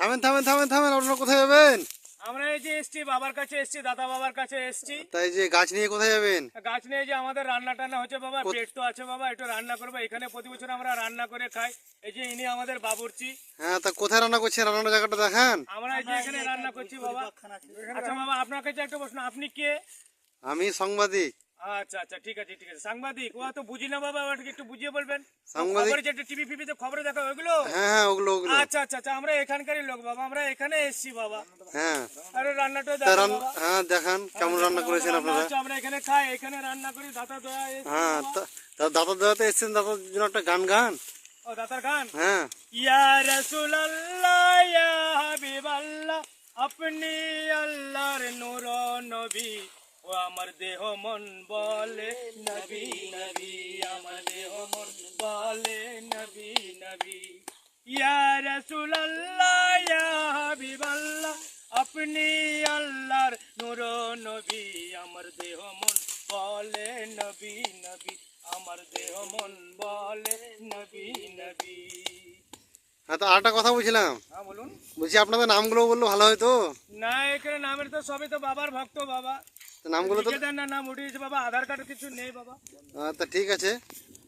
থামেন থামেন থামেন থামেন, আপনারা কোথায় যাবেন? আমরা এই যে এসছি, বাবার কাছে এসছি, দাদা বাবার কাছে এসছি। তাই যে গাছ নিয়ে কোথায় যাবেন? গাছ নিয়ে যে আমাদের রান্না টান্না হচ্ছে বাবা, কোথ- পেট তো আছে বাবা, একটু রান্না করবো। এখানে প্রতি বছর আমরা রান্না করে খাই। এই যে ইনি আমাদের বাবুর্চি। হ্যাঁ, তা কোথায় রান্না করছেন? রান্নার জায়গাটা দেখান। আমরা এই যে এখানে রান্না করছি বাবা। আচ্ছা বাবা, আপনার কাছে একটা প্রশ্ন, আপনি কে? আমি সাংবাদিক। আচ্ছা আচ্ছা, ঠিক আছে ঠিক আছে। সাংবাদিক? ও তো বুঝি না বাবা, ওটাকে একটু বুঝিয়ে বলবেন। সাংবাদিক? খবরে যে টিভি ফিভিতে খবরে দেখা ওইগুলো? হ্যাঁ হ্যাঁ, ওগুলো ওগুলো। আচ্ছা আচ্ছা আচ্ছা, আমরা এখানকারই লোক বাবা, আমরা এখানে এসছি বাবা। হ্যাঁ, আরে রান্নাটা তা দেখো বাবা। হ্যাঁ দেখান কেমন রান্না করেছেন রান্না আপনারা। হচ্ছে, আমরা এখানে খাই, এখানে রান্না করি। দাদা দয়া এসছি হ্যাঁ, বাবা। তা দাদা দাদাতে এসছেন, দাদার জন্য একটা গান গান। ও দাদার গান। হ্যাঁ, ইয়া রাসূলুল্লাহ ইয়া হাবিবাল্লাহ, আপনি আল্লাহর নূর নবী, ও আমার দেহ মন বলে নবী নবী, আমার দেহ মন বলে নবী নবী। ইয়া রাসূলুল্লাহ ইয়া হাবিবাল্লাহ, আপনি আল্লাহর নূর নবী, আমার দেহ মন বলে নবী নবী, আমার দেহ মন বলে নবী নবী। হ্যাঁ, তো আরেকটা কথা বলছিলাম। হ্যাঁ বলুন। বলছি আপনাদের নামগুলো বললে ভালো হতো। না, এখানে নামের তো সবই তো বাবার ভক্ত বাবা। তো নামগুলো তো লিখে দেন না, নাম উঠিয়েছে বাবা, আধার কার্ড কিছু নেই বাবা। তা ঠিক আছে।